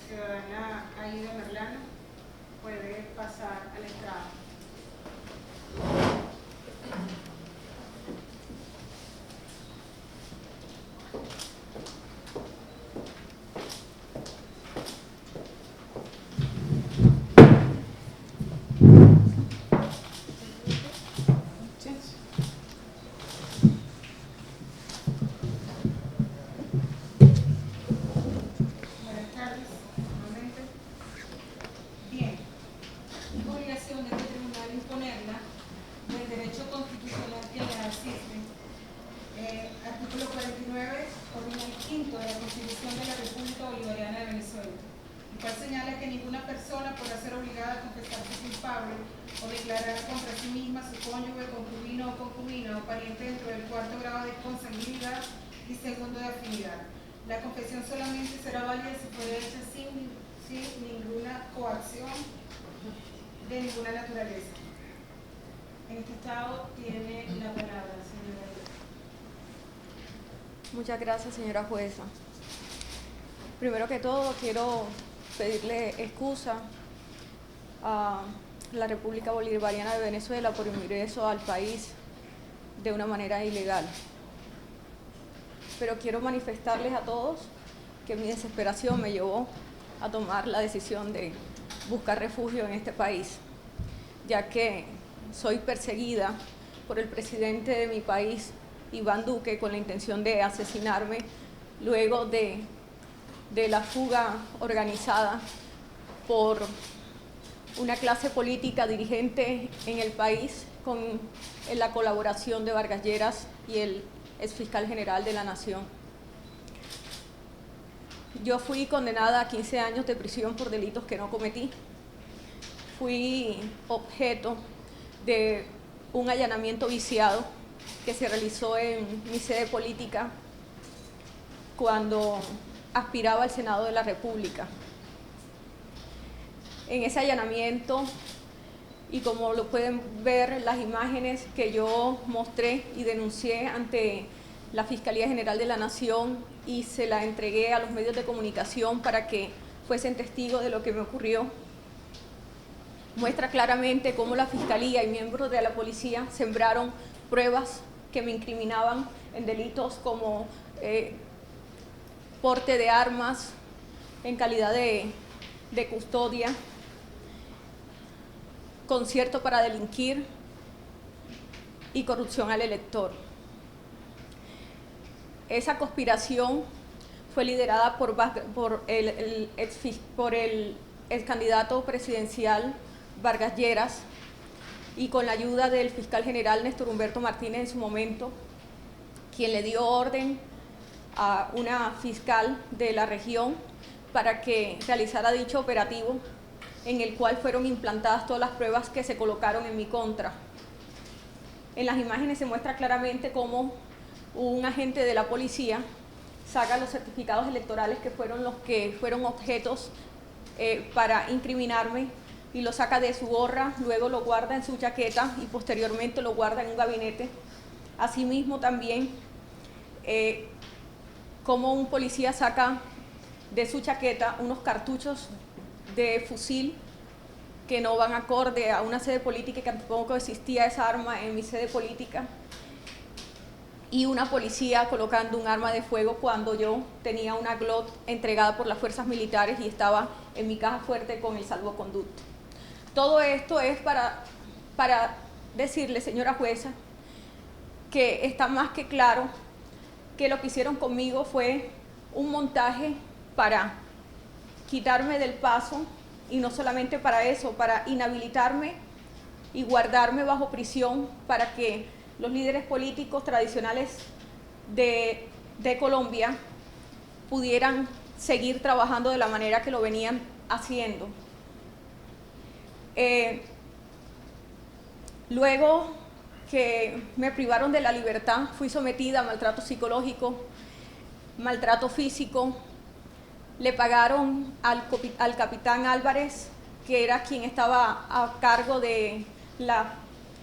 ciudadana Aida Merlano puede pasar al estrado. La confesión solamente será válida si fuera hecha sin ninguna coacción de ninguna naturaleza. En este estado tiene la palabra, señora. Muchas gracias, señora jueza. Primero que todo, quiero pedirle excusa a la República Bolivariana de Venezuela por ingreso al país de una manera ilegal. Pero quiero manifestarles a todos que mi desesperación me llevó a tomar la decisión de buscar refugio en este país, ya que soy perseguida por el presidente de mi país, Iván Duque, con la intención de asesinarme luego de la fuga organizada por una clase política dirigente en el país con la colaboración de Vargas Lleras y el exfiscal general de la Nación. Yo fui condenada a 15 años de prisión por delitos que no cometí. Fui objeto de un allanamiento viciado que se realizó en mi sede política cuando aspiraba al Senado de la República. En ese allanamiento, y como lo pueden ver las imágenes que yo mostré y denuncié ante la Fiscalía General de la Nación y se la entregué a los medios de comunicación para que fuesen testigos de lo que me ocurrió, muestra claramente cómo la Fiscalía y miembros de la policía sembraron pruebas que me incriminaban en delitos como porte de armas en calidad de custodia, concierto para delinquir y corrupción al elector. Esa conspiración fue liderada por el ex candidato presidencial Vargas Lleras y con la ayuda del fiscal general Néstor Humberto Martínez en su momento, quien le dio orden a una fiscal de la región para que realizara dicho operativo, en el cual fueron implantadas todas las pruebas que se colocaron en mi contra. En las imágenes se muestra claramente cómo un agente de la policía saca los certificados electorales que fueron los que fueron objetos para incriminarme y lo saca de su gorra, luego lo guarda en su chaqueta y posteriormente lo guarda en un gabinete. Asimismo también como un policía saca de su chaqueta unos cartuchos de fusil que no van acorde a una sede política, que tampoco existía esa arma en mi sede política, y una policía colocando un arma de fuego cuando yo tenía una Glock entregada por las fuerzas militares y estaba en mi caja fuerte con el salvoconducto. Todo esto es para decirle, señora jueza, que está más que claro que lo que hicieron conmigo fue un montaje para quitarme del paso, y no solamente para eso, para inhabilitarme y guardarme bajo prisión para que los líderes políticos tradicionales de Colombia pudieran seguir trabajando de la manera que lo venían haciendo. Luego que me privaron de la libertad, fui sometida a maltrato psicológico, maltrato físico. Le pagaron al capitán Álvarez, que era quien estaba a cargo de la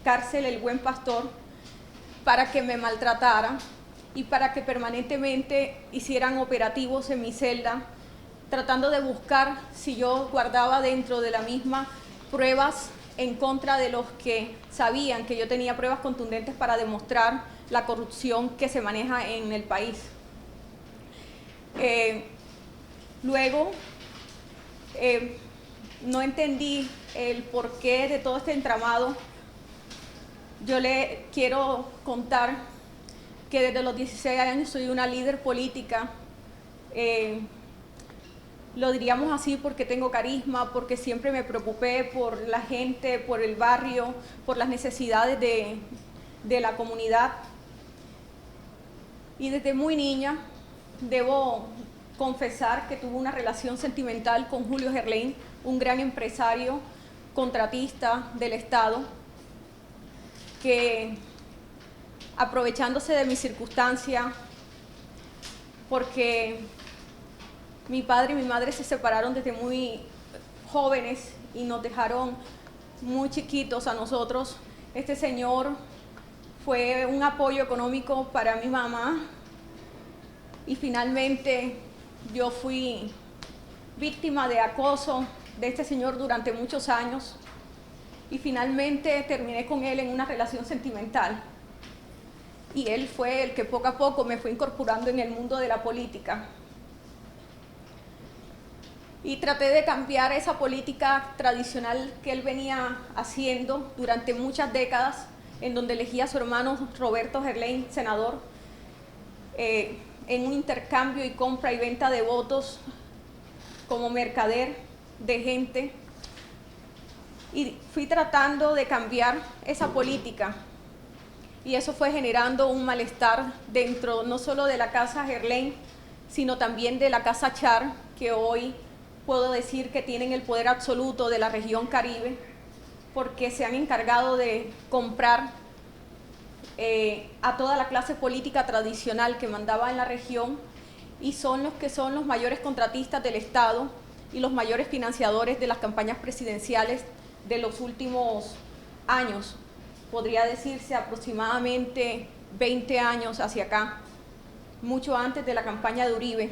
cárcel El Buen Pastor, para que me maltratara y para que permanentemente hicieran operativos en mi celda tratando de buscar si yo guardaba dentro de la misma pruebas en contra de los que sabían que yo tenía pruebas contundentes para demostrar la corrupción que se maneja en el país. Luego, no entendí el porqué de todo este entramado. Yo le quiero contar que desde los 16 años soy una líder política. Lo diríamos así porque tengo carisma, porque siempre me preocupé por la gente, por el barrio, por las necesidades de la comunidad. Y desde muy niña debo confesar que tuve una relación sentimental con Julio Gerlain, un gran empresario, contratista del Estado, que aprovechándose de mi circunstancia, porque mi padre y mi madre se separaron desde muy jóvenes y nos dejaron muy chiquitos a nosotros. Este señor fue un apoyo económico para mi mamá y finalmente yo fui víctima de acoso de este señor durante muchos años y finalmente terminé con él en una relación sentimental. Y él fue el que poco a poco me fue incorporando en el mundo de la política. Y traté de cambiar esa política tradicional que él venía haciendo durante muchas décadas, en donde elegía a su hermano Roberto Gerlain, senador, en un intercambio y compra y venta de votos como mercader de gente. Y fui tratando de cambiar esa política. Y eso fue generando un malestar dentro no solo de la Casa Gerlain, sino también de la Casa Char, que hoy puedo decir que tienen el poder absoluto de la región Caribe, porque se han encargado de comprar a toda la clase política tradicional que mandaba en la región y son los mayores contratistas del Estado y los mayores financiadores de las campañas presidenciales de los últimos años. Podría decirse aproximadamente 20 años hacia acá, mucho antes de la campaña de Uribe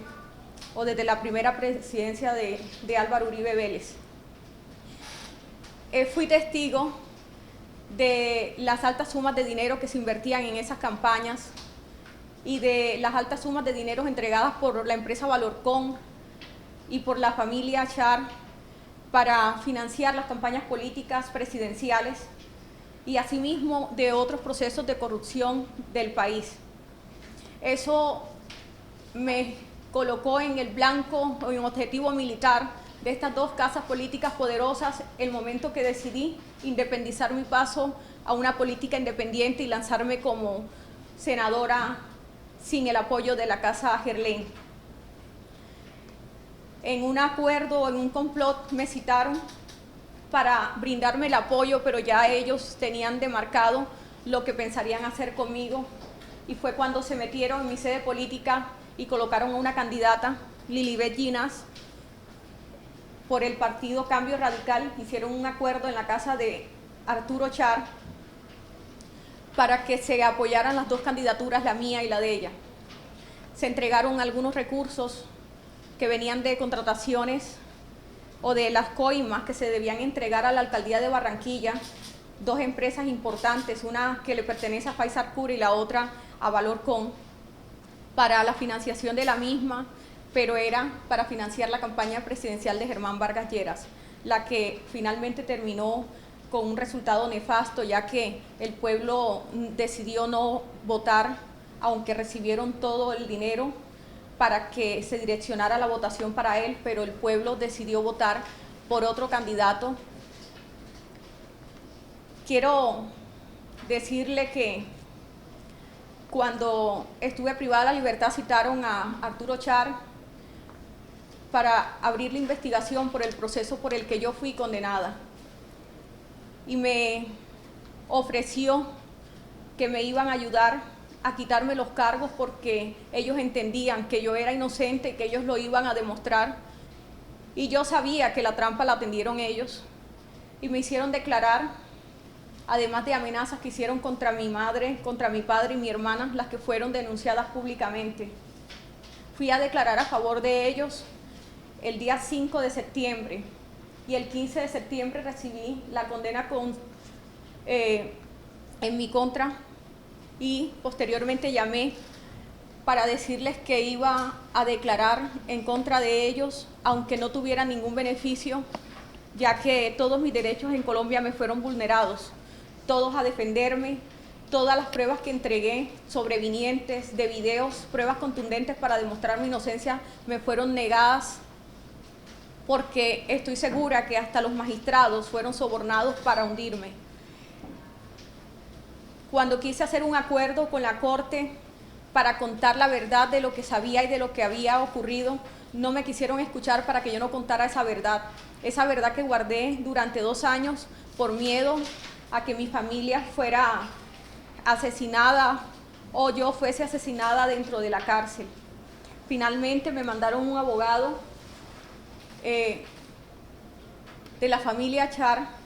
o desde la primera presidencia de Álvaro Uribe Vélez. Fui testigo de las altas sumas de dinero que se invertían en esas campañas y de las altas sumas de dinero entregadas por la empresa Valorcon y por la familia Char para financiar las campañas políticas presidenciales y asimismo de otros procesos de corrupción del país. Eso me colocó en el blanco o en objetivo militar de estas dos casas políticas poderosas el momento que decidí independizar mi paso a una política independiente y lanzarme como senadora sin el apoyo de la Casa Gerlain. En un acuerdo, en un complot, me citaron para brindarme el apoyo, pero ya ellos tenían demarcado lo que pensarían hacer conmigo y fue cuando se metieron en mi sede política y colocaron a una candidata, Lilibet Ginás, por el partido Cambio Radical. Hicieron un acuerdo en la casa de Arturo Char para que se apoyaran las dos candidaturas, la mía y la de ella. Se entregaron algunos recursos que venían de contrataciones o de las coimas que se debían entregar a la alcaldía de Barranquilla, dos empresas importantes, una que le pertenece a Faisal Cura y la otra a Valorcon, para la financiación de la misma, pero era para financiar la campaña presidencial de Germán Vargas Lleras, la que finalmente terminó con un resultado nefasto, ya que el pueblo decidió no votar, aunque recibieron todo el dinero para que se direccionara la votación para él, pero el pueblo decidió votar por otro candidato. Quiero decirle que cuando estuve privada de la libertad citaron a Arturo Char para abrir la investigación por el proceso por el que yo fui condenada. Y me ofreció que me iban a ayudar a quitarme los cargos porque ellos entendían que yo era inocente y que ellos lo iban a demostrar. Y yo sabía que la trampa la tendieron ellos y me hicieron declarar, además de amenazas que hicieron contra mi madre, contra mi padre y mi hermana, las que fueron denunciadas públicamente. Fui a declarar a favor de ellos el día 5 de septiembre y el 15 de septiembre recibí la condena en mi contra y posteriormente llamé para decirles que iba a declarar en contra de ellos, aunque no tuviera ningún beneficio, ya que todos mis derechos en Colombia me fueron vulnerados, todos a defenderme, todas las pruebas que entregué sobrevinientes de videos, pruebas contundentes para demostrar mi inocencia, me fueron negadas, porque estoy segura que hasta los magistrados fueron sobornados para hundirme. Cuando quise hacer un acuerdo con la Corte para contar la verdad de lo que sabía y de lo que había ocurrido, no me quisieron escuchar para que yo no contara esa verdad que guardé durante 2 años por miedo a que mi familia fuera asesinada o yo fuese asesinada dentro de la cárcel. Finalmente me mandaron un abogado de la familia Char.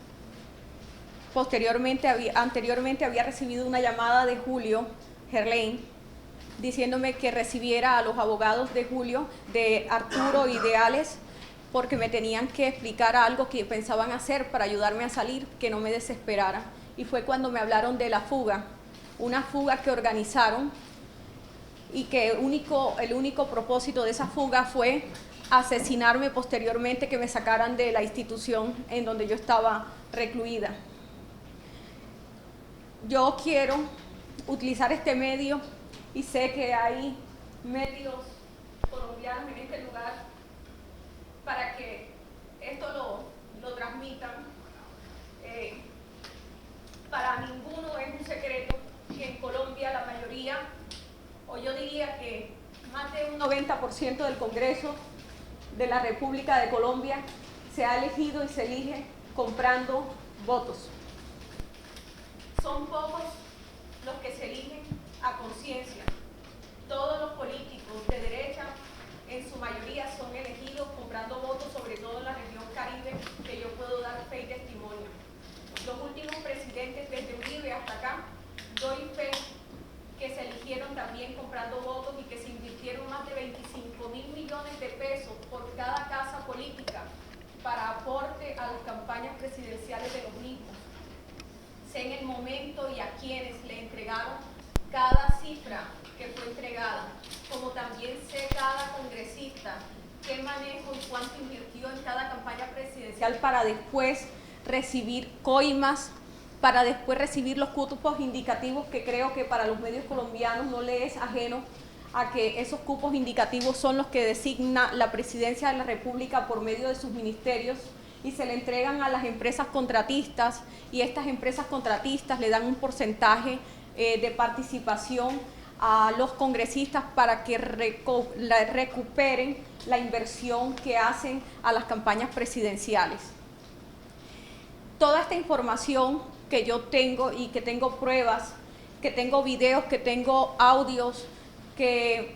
Anteriormente había recibido una llamada de Julio Gerlain diciéndome que recibiera a los abogados de Julio, de Arturo y de Alex, porque me tenían que explicar algo que pensaban hacer para ayudarme a salir, que no me desesperara. Y fue cuando me hablaron de la fuga, una fuga que organizaron y que el único propósito de esa fuga fue asesinarme posteriormente, que me sacaran de la institución en donde yo estaba recluida. Yo quiero utilizar este medio y sé que hay medios colombianos en este lugar para que esto lo transmitan. Para ninguno es un secreto que en Colombia la mayoría, o yo diría que más de un 90% del Congreso de la República de Colombia se ha elegido y se elige comprando votos. Son pocos los que se eligen a conciencia. Todos los políticos de derecha, en su mayoría, son elegidos comprando votos, sobre todo en la región Caribe, que yo puedo dar fe y testimonio. Los últimos presidentes, desde Uribe hasta acá, doy fe que se eligieron también comprando votos y que se invirtieron más de 25.000 millones de pesos por cada casa política para aporte a las campañas presidenciales de los mismos. Sé en el momento y a quienes le entregaron cada cifra que fue entregada, como también sé cada congresista qué manejo y cuánto invirtió en cada campaña presidencial para después recibir coimas, para después recibir los cupos indicativos, que creo que para los medios colombianos no les es ajeno a que esos cupos indicativos son los que designa la Presidencia de la República por medio de sus ministerios y se le entregan a las empresas contratistas, y estas empresas contratistas le dan un porcentaje de participación a los congresistas para que recuperen la inversión que hacen a las campañas presidenciales. Toda esta información que yo tengo y que tengo pruebas, que tengo videos, que tengo audios, que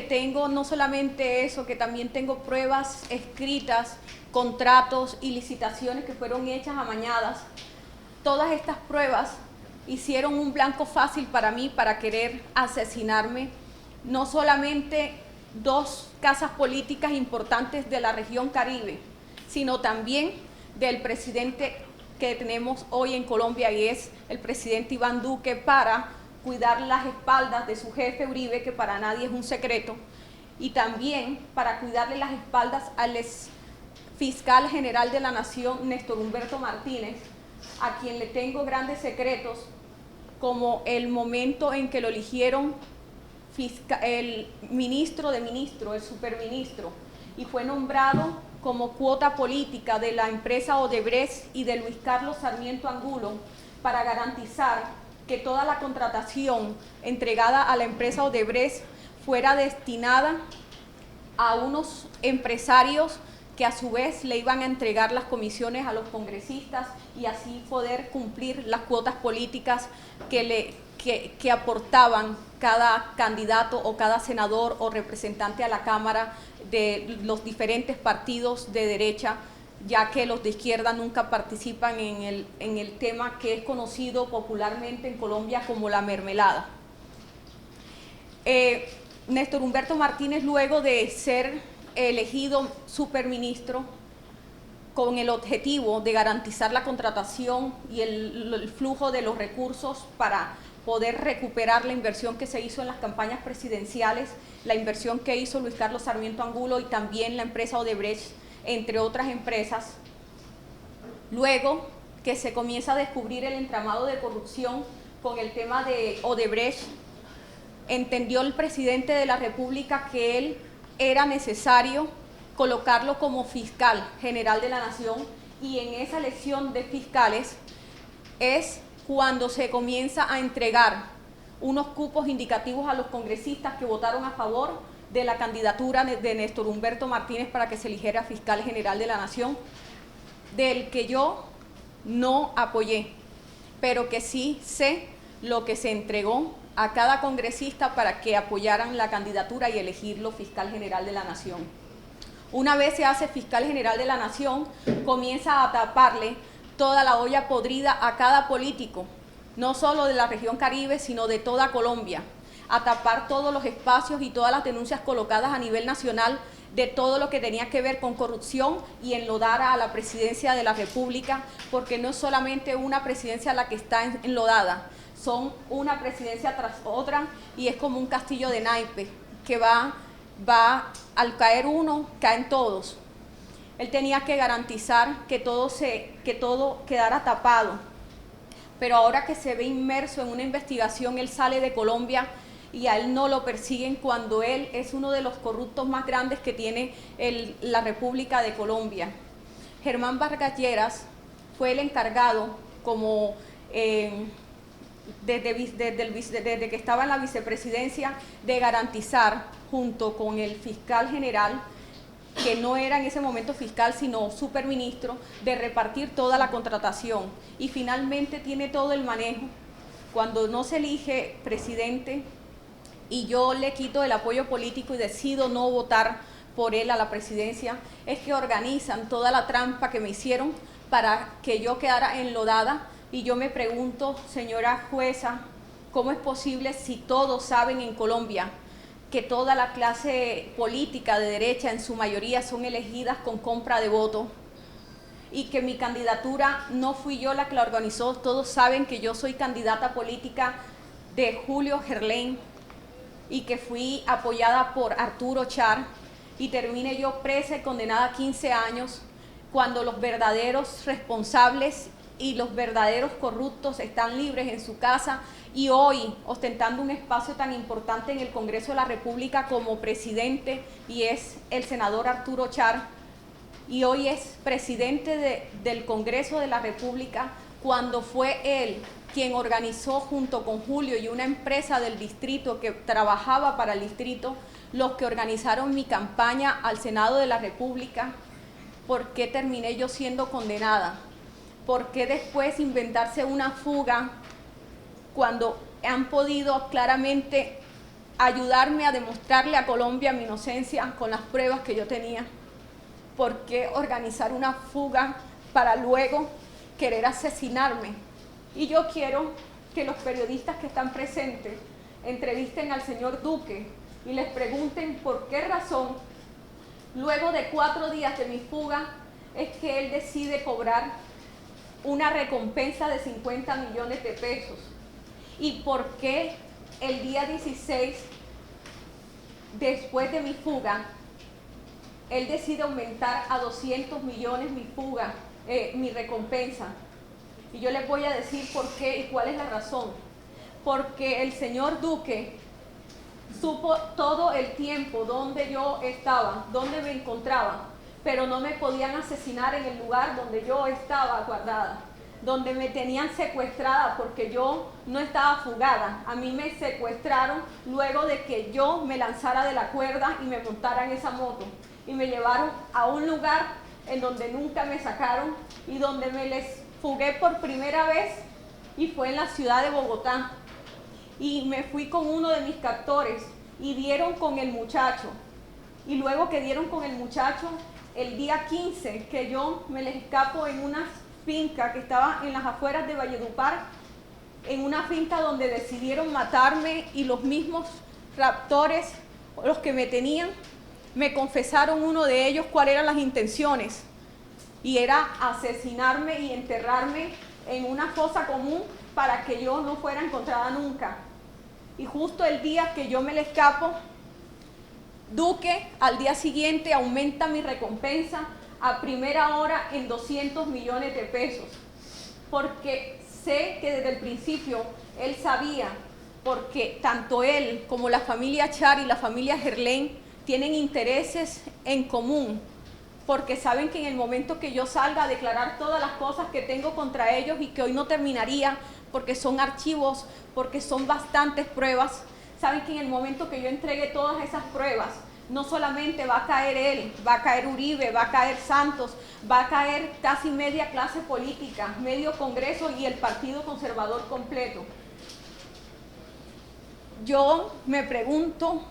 tengo no solamente eso, que también tengo pruebas escritas, contratos y licitaciones que fueron hechas amañadas. Todas estas pruebas hicieron un blanco fácil para mí para querer asesinarme, no solamente 2 casas políticas importantes de la región Caribe, sino también del presidente que tenemos hoy en Colombia, y es el presidente Iván Duque, para cuidar las espaldas de su jefe Uribe, que para nadie es un secreto, y también para cuidarle las espaldas al fiscal general de la Nación, Néstor Humberto Martínez, a quien le tengo grandes secretos, como el momento en que lo eligieron el ministro de ministro, el superministro, y fue nombrado como cuota política de la empresa Odebrecht y de Luis Carlos Sarmiento Angulo, para garantizar que toda la contratación entregada a la empresa Odebrecht fuera destinada a unos empresarios que a su vez le iban a entregar las comisiones a los congresistas y así poder cumplir las cuotas políticas que aportaban cada candidato o cada senador o representante a la Cámara de los diferentes partidos de derecha, ya que los de izquierda nunca participan en el tema que es conocido popularmente en Colombia como la mermelada. Néstor Humberto Martínez, luego de ser elegido superministro con el objetivo de garantizar la contratación y el flujo de los recursos para poder recuperar la inversión que se hizo en las campañas presidenciales, la inversión que hizo Luis Carlos Sarmiento Angulo y también la empresa Odebrecht, entre otras empresas. Luego que se comienza a descubrir el entramado de corrupción con el tema de Odebrecht, entendió el presidente de la República que él era necesario colocarlo como fiscal general de la Nación, y en esa elección de fiscales es cuando se comienza a entregar unos cupos indicativos a los congresistas que votaron a favor de la candidatura de Néstor Humberto Martínez para que se eligiera fiscal general de la Nación, del que yo no apoyé, pero que sí sé lo que se entregó a cada congresista para que apoyaran la candidatura y elegirlo fiscal general de la Nación. Una vez se hace fiscal general de la Nación, comienza a taparle toda la olla podrida a cada político, no solo de la región Caribe, sino de toda Colombia, a tapar todos los espacios y todas las denuncias colocadas a nivel nacional de todo lo que tenía que ver con corrupción y enlodar a la presidencia de la República, porque no es solamente una presidencia la que está enlodada, son una presidencia tras otra y es como un castillo de naipes que va al caer uno, caen todos. Él tenía que garantizar que todo quedara tapado, pero ahora que se ve inmerso en una investigación, él sale de Colombia y a él no lo persiguen cuando él es uno de los corruptos más grandes que tiene la República de Colombia. Germán Vargas Lleras fue el encargado, como desde que estaba en la vicepresidencia, de garantizar, junto con el fiscal general, que no era en ese momento fiscal sino superministro, de repartir toda la contratación, y finalmente tiene todo el manejo. Cuando no se elige presidente y yo le quito el apoyo político y decido no votar por él a la presidencia, es que organizan toda la trampa que me hicieron para que yo quedara enlodada. Y yo me pregunto, señora jueza, ¿cómo es posible, si todos saben en Colombia que toda la clase política de derecha en su mayoría son elegidas con compra de voto, y que mi candidatura no fui yo la que la organizó? Todos saben que yo soy candidata política de Julio Gerlain y que fui apoyada por Arturo Char, y termine yo presa y condenada a 15 años cuando los verdaderos responsables y los verdaderos corruptos están libres en su casa, y hoy ostentando un espacio tan importante en el Congreso de la República como presidente, y es el senador Arturo Char, y hoy es presidente del Congreso de la República, cuando fue él quien organizó junto con Julio y una empresa del distrito que trabajaba para el distrito, los que organizaron mi campaña al Senado de la República. ¿Por qué terminé yo siendo condenada? ¿Por qué después inventarse una fuga cuando han podido claramente ayudarme a demostrarle a Colombia mi inocencia con las pruebas que yo tenía? ¿Por qué organizar una fuga para luego querer asesinarme? Y yo quiero que los periodistas que están presentes entrevisten al señor Duque y les pregunten por qué razón, luego de 4 días de mi fuga, es que él decide cobrar una recompensa de 50 millones de pesos. ¿Y por qué el día 16, después de mi fuga, él decide aumentar a 200 millones mi recompensa? Y yo les voy a decir por qué y cuál es la razón. Porque el señor Duque supo todo el tiempo dónde yo estaba, dónde me encontraba, pero no me podían asesinar en el lugar donde yo estaba guardada, donde me tenían secuestrada, porque yo no estaba fugada. A mí me secuestraron luego de que yo me lanzara de la cuerda y me montara en esa moto, y me llevaron a un lugar en donde nunca me sacaron y donde me les fugué por primera vez, y fue en la ciudad de Bogotá. Y me fui con uno de mis captores y dieron con el muchacho, y luego que dieron con el muchacho, el día 15 que yo me les escapo en una finca que estaba en las afueras de Valledupar, en una finca donde decidieron matarme, y los mismos raptores, los que me tenían, me confesaron uno de ellos cuáles eran las intenciones, y era asesinarme y enterrarme en una fosa común para que yo no fuera encontrada nunca. Y justo el día que yo me le escapo, Duque al día siguiente aumenta mi recompensa a primera hora en 200 millones de pesos, porque sé que desde el principio él sabía, porque tanto él como la familia Char y la familia Gerlain tienen intereses en común, porque saben que en el momento que yo salga a declarar todas las cosas que tengo contra ellos y que hoy no terminaría, porque son archivos, porque son bastantes pruebas, saben que en el momento que yo entregue todas esas pruebas, no solamente va a caer él, va a caer Uribe, va a caer Santos, va a caer casi media clase política, medio Congreso y el Partido Conservador completo. Yo me pregunto,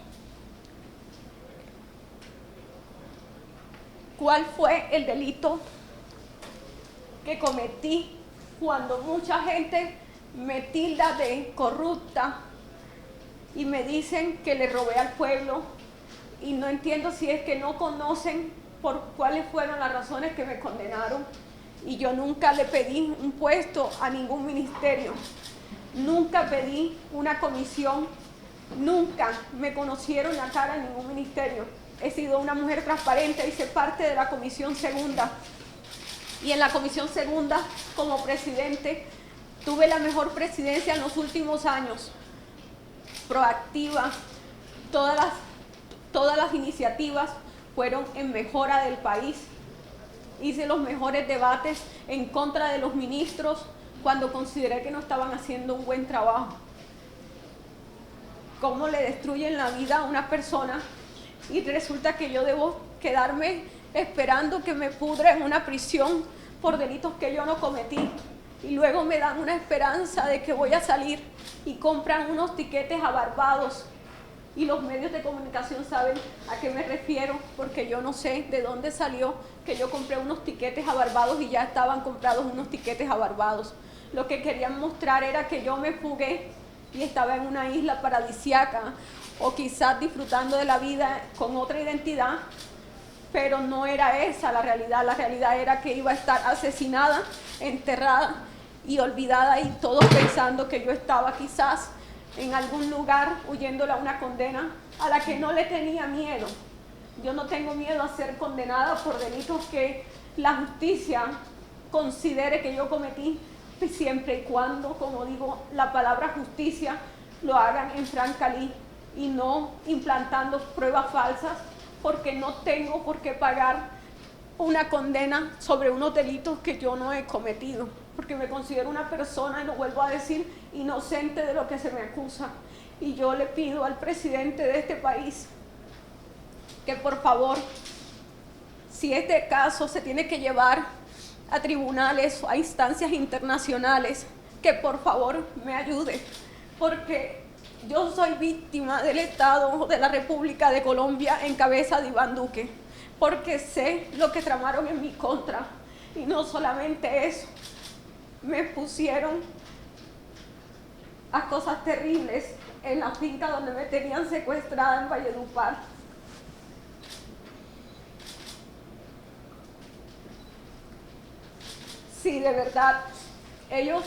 ¿cuál fue el delito que cometí cuando mucha gente me tilda de corrupta y me dicen que le robé al pueblo? Y no entiendo si es que no conocen por cuáles fueron las razones que me condenaron. Y yo nunca le pedí un puesto a ningún ministerio, nunca pedí una comisión, nunca me conocieron la cara en ningún ministerio. He sido una mujer transparente, hice parte de la Comisión Segunda. Y en la Comisión Segunda, como presidente, tuve la mejor presidencia en los últimos años, proactiva. Todas las iniciativas fueron en mejora del país. Hice los mejores debates en contra de los ministros cuando consideré que no estaban haciendo un buen trabajo. ¿Cómo le destruyen la vida a una persona y resulta que yo debo quedarme esperando que me pudra en una prisión por delitos que yo no cometí? Y luego me dan una esperanza de que voy a salir y compran unos tiquetes a Barbados. Y los medios de comunicación saben a qué me refiero, porque yo no sé de dónde salió que yo compré unos tiquetes a Barbados y ya estaban comprados unos tiquetes a Barbados. Lo que querían mostrar era que yo me fugué y estaba en una isla paradisíaca o quizás disfrutando de la vida con otra identidad, pero no era esa la realidad. La realidad era que iba a estar asesinada, enterrada y olvidada, y todos pensando que yo estaba quizás en algún lugar huyéndole a una condena a la que no le tenía miedo. Yo no tengo miedo a ser condenada por delitos que la justicia considere que yo cometí, siempre y cuando, como digo, la palabra justicia lo hagan en franca ley y no implantando pruebas falsas, porque no tengo por qué pagar una condena sobre unos delitos que yo no he cometido, porque me considero una persona, y lo vuelvo a decir, inocente de lo que se me acusa. Y yo le pido al presidente de este país que por favor, si este caso se tiene que llevar a tribunales o a instancias internacionales, que por favor me ayude, porque yo soy víctima del Estado de la República de Colombia en cabeza de Iván Duque, porque sé lo que tramaron en mi contra. Y no solamente eso, me pusieron a cosas terribles en la finca donde me tenían secuestrada en Valledupar. Si de verdad ellos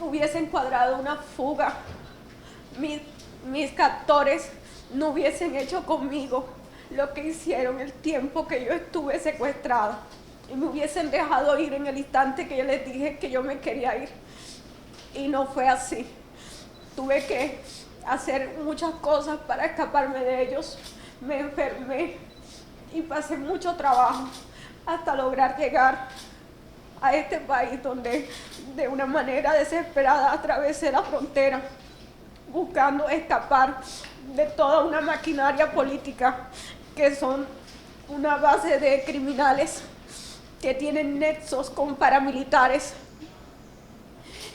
hubiesen cuadrado una fuga, mis captores no hubiesen hecho conmigo lo que hicieron el tiempo que yo estuve secuestrada, y me hubiesen dejado ir en el instante que yo les dije que yo me quería ir. Y no fue así. Tuve que hacer muchas cosas para escaparme de ellos. Me enfermé y pasé mucho trabajo hasta lograr llegar a este país, donde de una manera desesperada atravesé la frontera buscando escapar de toda una maquinaria política que son una base de criminales que tienen nexos con paramilitares,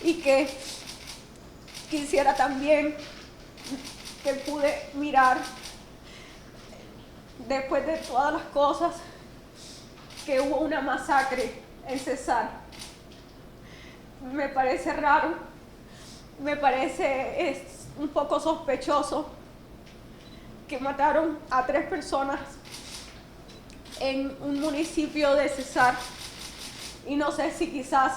y que quisiera también que pude mirar, después de todas las cosas, que hubo una masacre en Cesar. Me parece raro, me parece un poco sospechoso que mataron a 3 personas en un municipio de Cesar, y no sé si quizás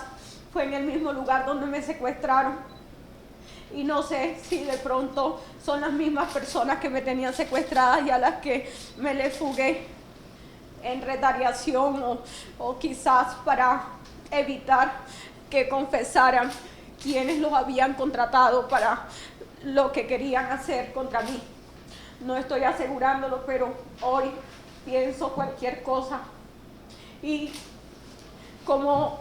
fue en el mismo lugar donde me secuestraron, y no sé si de pronto son las mismas personas que me tenían secuestradas y a las que me les fugué en retaliación o quizás para evitar que confesaran quienes los habían contratado para lo que querían hacer contra mí. No estoy asegurándolo, pero hoy pienso cualquier cosa. Y cómo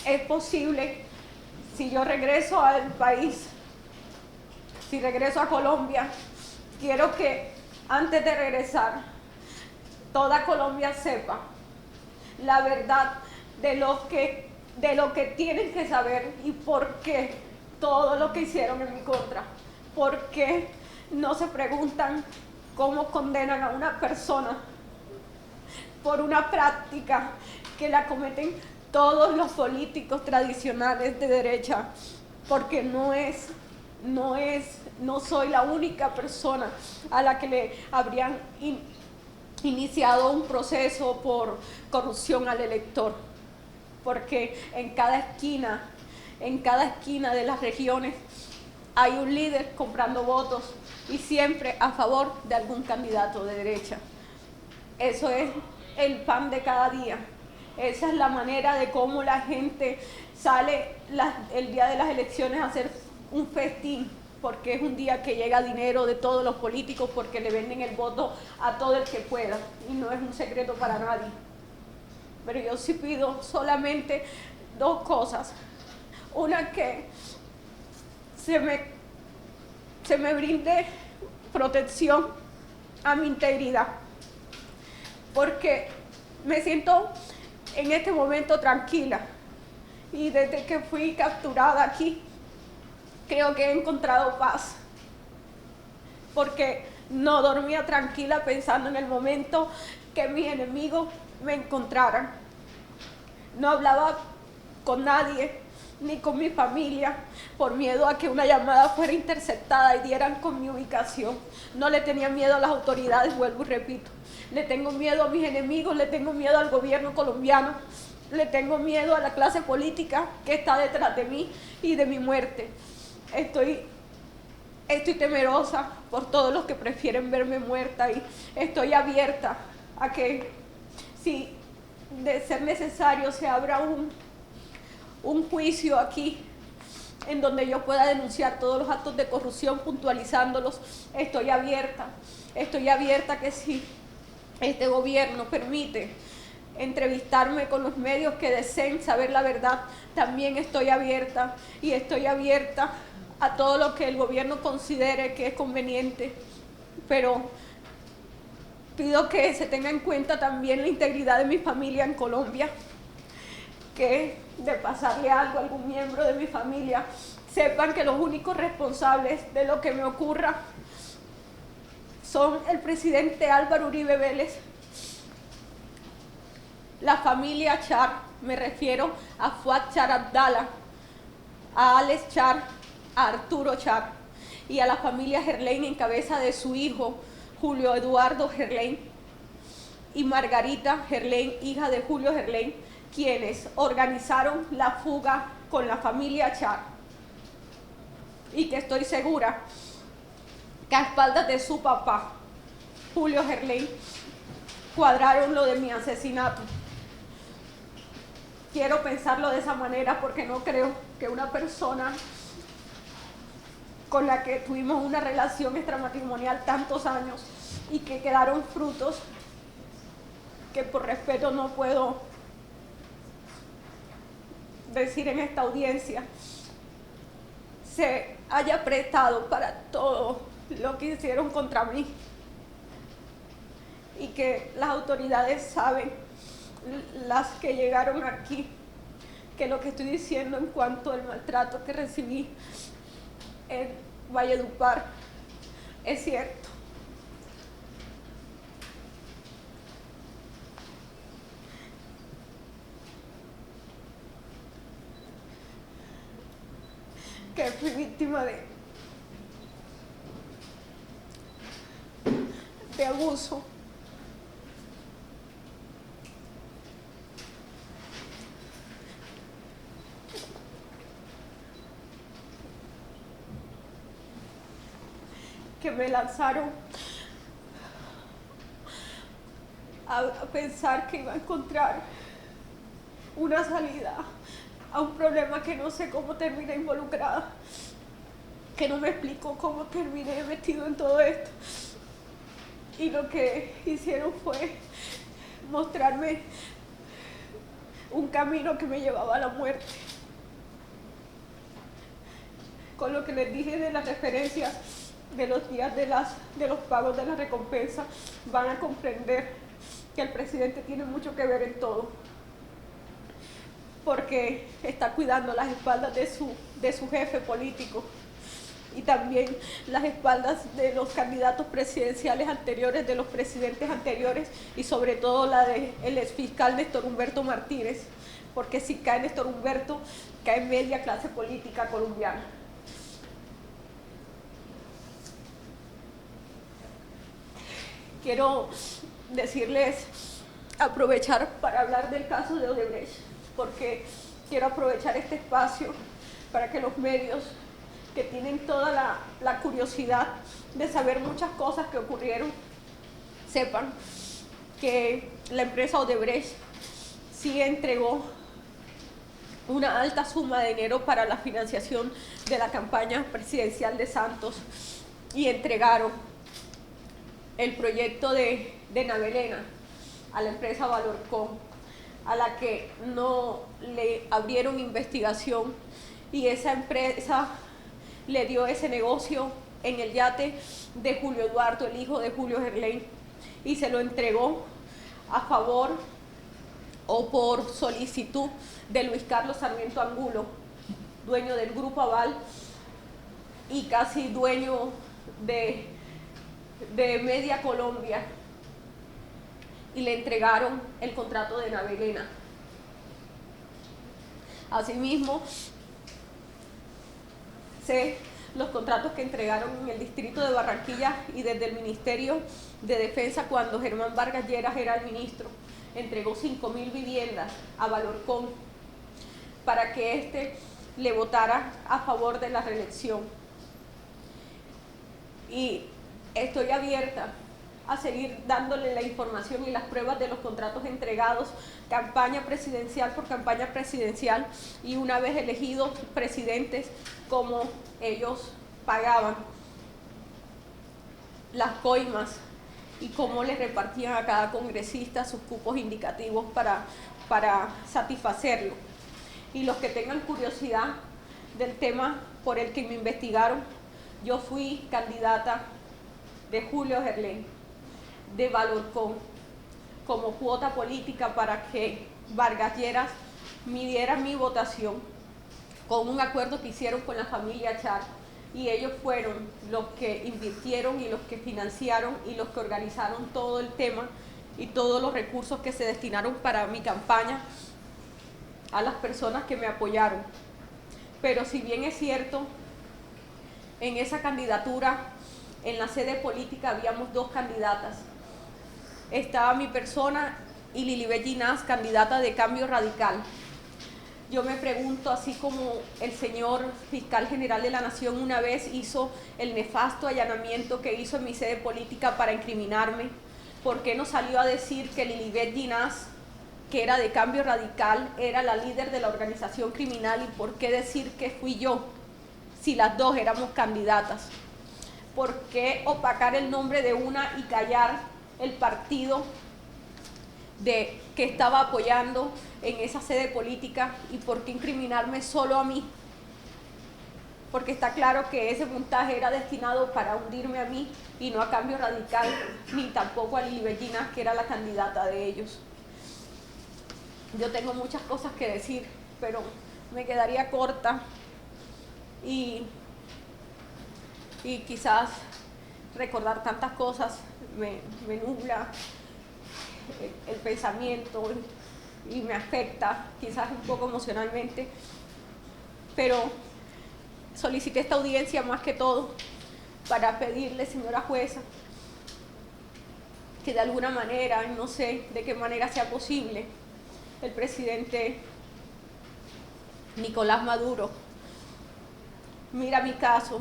es posible, si yo regreso al país, si regreso a Colombia, quiero que antes de regresar, toda Colombia sepa la verdad de lo que tienen que saber y por qué todo lo que hicieron en mi contra. ¿Por qué no se preguntan cómo condenan a una persona por una práctica que la cometen todos los políticos tradicionales de derecha? Porque no soy la única persona a la que le habrían iniciado un proceso por corrupción al elector, porque en cada esquina de las regiones hay un líder comprando votos y siempre a favor de algún candidato de derecha. Eso es el pan de cada día. Esa es la manera de cómo la gente sale el día de las elecciones a hacer un festín, porque es un día que llega dinero de todos los políticos porque le venden el voto a todo el que pueda y no es un secreto para nadie. Pero yo sí pido solamente dos cosas. Una, que se me brinde protección a mi integridad, porque me siento en este momento tranquila y desde que fui capturada aquí creo que he encontrado paz, porque no dormía tranquila pensando en el momento que mis enemigos me encontraran. No hablaba con nadie, ni con mi familia, por miedo a que una llamada fuera interceptada y dieran con mi ubicación. No le tenía miedo a las autoridades, vuelvo y repito. Le tengo miedo a mis enemigos, le tengo miedo al gobierno colombiano, le tengo miedo a la clase política que está detrás de mí y de mi muerte. Estoy temerosa por todos los que prefieren verme muerta y estoy abierta a que, si de ser necesario, se abra un juicio aquí en donde yo pueda denunciar todos los actos de corrupción puntualizándolos. Estoy abierta que si este gobierno permite entrevistarme con los medios que deseen saber la verdad, también estoy abierta, y estoy abierta a todo lo que el gobierno considere que es conveniente, pero pido que se tenga en cuenta también la integridad de mi familia en Colombia, que de pasarle algo a algún miembro de mi familia, sepan que los únicos responsables de lo que me ocurra son el presidente Álvaro Uribe Vélez, la familia Char, me refiero a Fuad Char Abdala, a Alex Char, a Arturo Char y a la familia Gerlain en cabeza de su hijo Julio Eduardo Gerlain y Margarita Gerlain, hija de Julio Gerlain, quienes organizaron la fuga con la familia Char, y que estoy segura que a espaldas de su papá, Julio Gerlain, cuadraron lo de mi asesinato. Quiero pensarlo de esa manera porque no creo que una persona con la que tuvimos una relación extramatrimonial tantos años y que quedaron frutos que por respeto no puedo decir en esta audiencia, se haya prestado para todo lo que hicieron contra mí, y que las autoridades saben, las que llegaron aquí, que lo que estoy diciendo en cuanto al maltrato que recibí en Valledupar es cierto. Que fui víctima de abuso, que me lanzaron a pensar que iba a encontrar una salida a un problema que no sé cómo terminé involucrada, que no me explico cómo terminé metido en todo esto. Y lo que hicieron fue mostrarme un camino que me llevaba a la muerte. Con lo que les dije de las referencias de los días de los pagos de la recompensa, van a comprender que el presidente tiene mucho que ver en todo, porque está cuidando las espaldas de su jefe político y también las espaldas de los candidatos presidenciales anteriores, de los presidentes anteriores, y sobre todo la del exfiscal Néstor Humberto Martínez, porque si cae Néstor Humberto, cae media clase política colombiana. Quiero decirles, aprovechar para hablar del caso de Odebrecht, porque quiero aprovechar este espacio para que los medios que tienen toda la curiosidad de saber muchas cosas que ocurrieron, sepan que la empresa Odebrecht sí entregó una alta suma de dinero para la financiación de la campaña presidencial de Santos, y entregaron el proyecto de Navelena a la empresa Valorcom, a la que no le abrieron investigación, y esa empresa le dio ese negocio en el yate de Julio Eduardo, el hijo de Julio Gerlain, y se lo entregó a favor o por solicitud de Luis Carlos Sarmiento Angulo, dueño del Grupo Aval y casi dueño de Media Colombia, y le entregaron el contrato de Navelena. Asimismo, sé los contratos que entregaron en el distrito de Barranquilla y desde el Ministerio de Defensa, cuando Germán Vargas Lleras era el ministro, entregó 5.000 viviendas a Valorcom para que éste le votara a favor de la reelección. Y estoy abierta a seguir dándole la información y las pruebas de los contratos entregados, campaña presidencial por campaña presidencial, y una vez elegidos presidentes, cómo ellos pagaban las coimas y cómo les repartían a cada congresista sus cupos indicativos para satisfacerlo. Y los que tengan curiosidad del tema por el que me investigaron, yo fui candidata de Julio Gerlain, de Valorcom, como cuota política para que Vargas Lleras midiera mi votación, con un acuerdo que hicieron con la familia Char, y ellos fueron los que invirtieron y los que financiaron y los que organizaron todo el tema y todos los recursos que se destinaron para mi campaña a las personas que me apoyaron. Pero si bien es cierto, en esa candidatura, en la sede política, habíamos dos candidatas. Estaba mi persona y Lilibet Ginás, candidata de Cambio Radical. Yo me pregunto, así como el señor fiscal general de la Nación una vez hizo el nefasto allanamiento que hizo en mi sede política para incriminarme, ¿por qué no salió a decir que Lilibet Ginás, que era de Cambio Radical, era la líder de la organización criminal? ¿Y por qué decir que fui yo, si las dos éramos candidatas? ¿Por qué opacar el nombre de una y callar el partido que estaba apoyando en esa sede política? ¿Y por qué incriminarme solo a mí? Porque está claro que ese montaje era destinado para hundirme a mí y no a Cambio Radical, ni tampoco a Lilibet Ginás, que era la candidata de ellos. Yo tengo muchas cosas que decir, pero me quedaría corta y quizás recordar tantas cosas me nubla el pensamiento y me afecta quizás un poco emocionalmente, pero solicité esta audiencia más que todo para pedirle, señora jueza, que de alguna manera, no sé de qué manera sea posible, el presidente Nicolás Maduro mira mi caso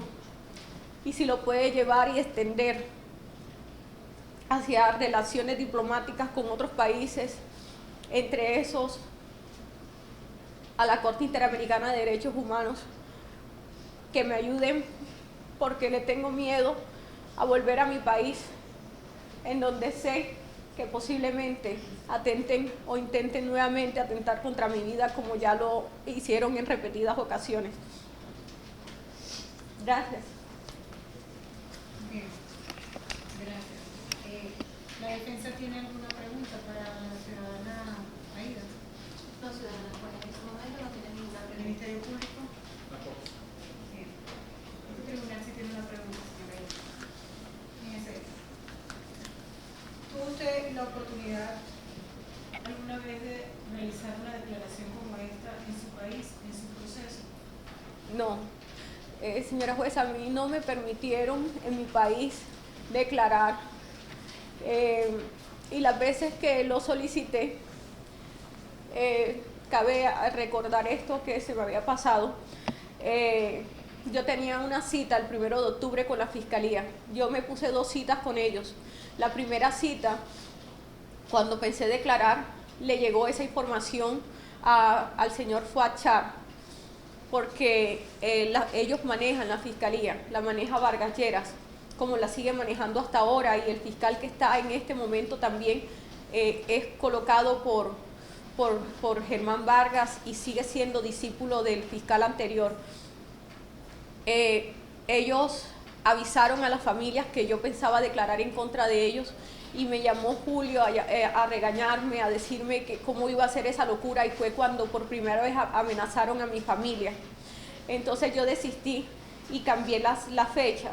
y si lo puede llevar y extender hacia relaciones diplomáticas con otros países, entre esos a la Corte Interamericana de Derechos Humanos, que me ayuden porque le tengo miedo a volver a mi país, en donde sé que posiblemente atenten o intenten nuevamente atentar contra mi vida como ya lo hicieron en repetidas ocasiones. Gracias. Bien, gracias. ¿La defensa tiene alguna pregunta para la ciudadana Aida? No, ciudadana, bueno, en este momento no tiene ninguna ¿El pregunta. Ministerio Público? Bien. Este tribunal sí tiene una pregunta, señora Aida. Fíjese. ¿Tuvo usted la oportunidad alguna vez de realizar una declaración como esta en su país, en su proceso? No, señora jueza, a mí no me permitieron en mi país declarar, y las veces que lo solicité, cabe recordar esto que se me había pasado. Yo tenía una cita el 1 de octubre con la Fiscalía. Yo me puse 2 citas con ellos. La primera cita, cuando pensé declarar, le llegó esa información al señor Fuad Char, porque ellos manejan la Fiscalía, la maneja Vargas Lleras, como la sigue manejando hasta ahora, y el fiscal que está en este momento también es colocado por Germán Vargas y sigue siendo discípulo del fiscal anterior. Ellos avisaron a las familias que yo pensaba declarar en contra de ellos, y me llamó Julio a regañarme, a decirme que cómo iba a hacer esa locura, y fue cuando por primera vez amenazaron a mi familia. Entonces yo desistí y cambié la fecha,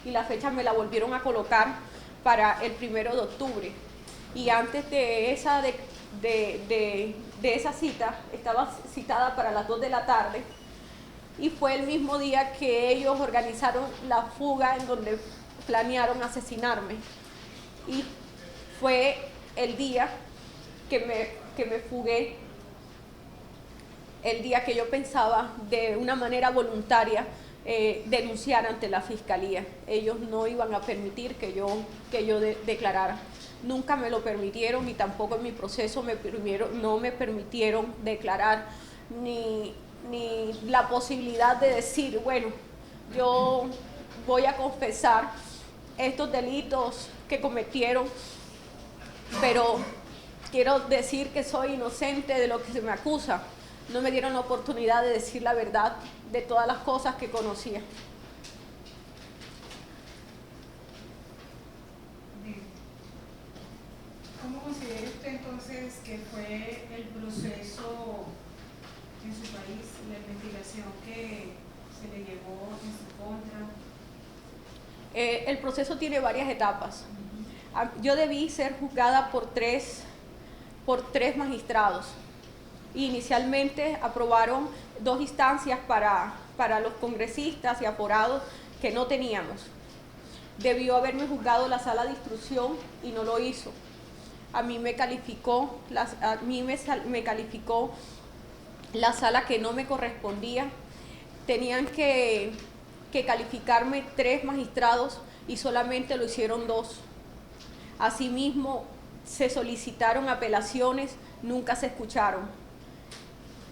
y la fecha me la volvieron a colocar para el 1 de octubre. Y antes de esa, de esa cita, estaba citada para las 2 de la tarde, y fue el mismo día que ellos organizaron la fuga en donde planearon asesinarme. Y fue el día que me fugué, el día que yo pensaba de una manera voluntaria denunciar ante la Fiscalía. Ellos no iban a permitir que yo declarara. Nunca me lo permitieron, y tampoco en mi proceso no me permitieron declarar, ni la posibilidad de decir, bueno, yo voy a confesar estos delitos que cometieron, pero quiero decir que soy inocente de lo que se me acusa. No me dieron la oportunidad de decir la verdad de todas las cosas que conocía. Bien. ¿Cómo considera usted entonces que fue el proceso en su país, la investigación que se le llevó en su contra? El proceso tiene varias etapas. Yo debí ser juzgada por tres magistrados. Inicialmente aprobaron 2 instancias para los congresistas y aforados que no teníamos. Debió haberme juzgado la sala de instrucción y no lo hizo. A mí me calificó la sala que no me correspondía. Tenían que calificarme 3 magistrados y solamente lo hicieron 2. Asimismo, se solicitaron apelaciones, nunca se escucharon.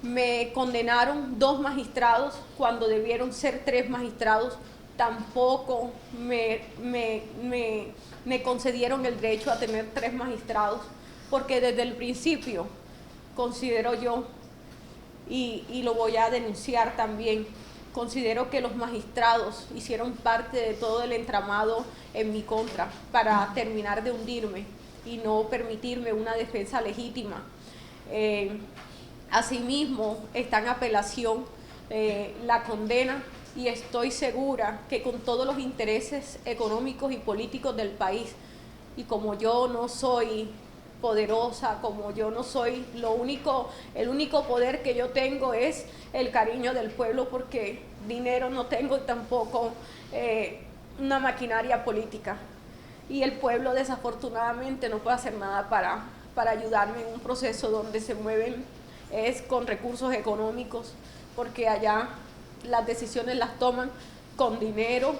Me condenaron 2 magistrados cuando debieron ser 3 magistrados. Tampoco me concedieron el derecho a tener 3 magistrados, porque desde el principio considero yo, y lo voy a denunciar también, considero que los magistrados hicieron parte de todo el entramado en mi contra para terminar de hundirme y no permitirme una defensa legítima. Asimismo, está en apelación la condena, y estoy segura que con todos los intereses económicos y políticos del país, y como yo no soy poderosa, como yo no soy el único poder que yo tengo es el cariño del pueblo, porque dinero no tengo y tampoco una maquinaria política, y el pueblo desafortunadamente no puede hacer nada para ayudarme en un proceso donde se mueven con recursos económicos, porque allá las decisiones las toman con dinero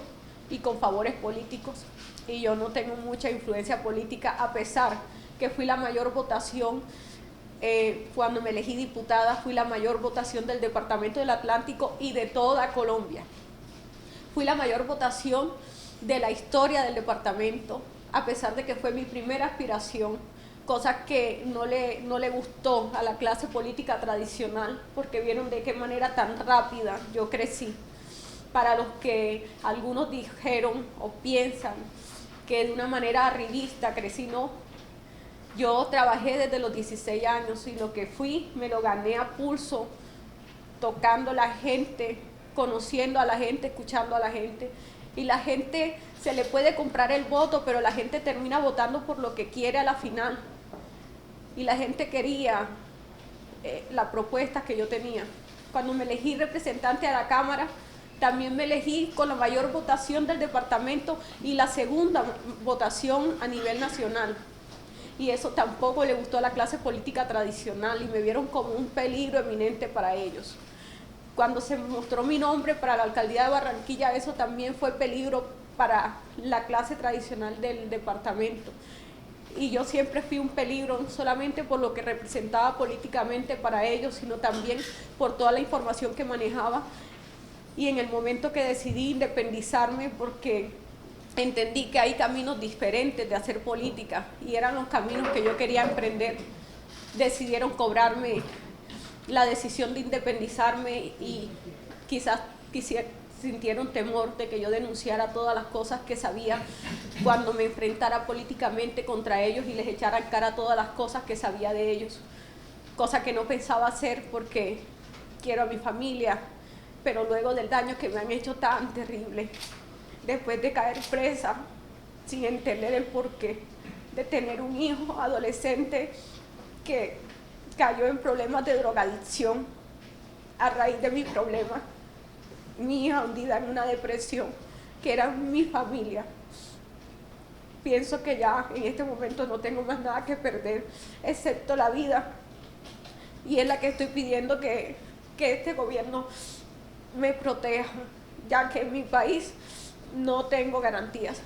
y con favores políticos, y yo no tengo mucha influencia política, a pesar que fui la mayor votación. Cuando me elegí diputada, fui la mayor votación del Departamento del Atlántico y de toda Colombia. Fui la mayor votación de la historia del departamento, a pesar de que fue mi primera aspiración, cosa que no le gustó a la clase política tradicional, porque vieron de qué manera tan rápida yo crecí. Para los que algunos dijeron o piensan que de una manera arribista crecí, no. Yo trabajé desde los 16 años y lo que fui me lo gané a pulso, tocando a la gente, conociendo a la gente, escuchando a la gente. Y la gente se le puede comprar el voto, pero la gente termina votando por lo que quiere a la final. Y la gente quería la propuesta que yo tenía. Cuando me elegí representante a la Cámara, también me elegí con la mayor votación del departamento y la segunda votación a nivel nacional. Y eso tampoco le gustó a la clase política tradicional y me vieron como un peligro eminente para ellos. Cuando se mostró mi nombre para la alcaldía de Barranquilla, eso también fue peligro para la clase tradicional del departamento. Y yo siempre fui un peligro, no solamente por lo que representaba políticamente para ellos, sino también por toda la información que manejaba. Y en el momento que decidí independizarme, porque entendí que hay caminos diferentes de hacer política y eran los caminos que yo quería emprender, decidieron cobrarme la decisión de independizarme y quizás sintieron temor de que yo denunciara todas las cosas que sabía cuando me enfrentara políticamente contra ellos y les echara en cara todas las cosas que sabía de ellos, cosa que no pensaba hacer porque quiero a mi familia, pero luego del daño que me han hecho tan terrible, después de caer presa sin entender el porqué, de tener un hijo adolescente que cayó en problemas de drogadicción a raíz de mi problema, mi hija hundida en una depresión, que era mi familia. Pienso que ya en este momento no tengo más nada que perder, excepto la vida, y es la que estoy pidiendo que este gobierno me proteja, ya que en mi país no tengo garantías.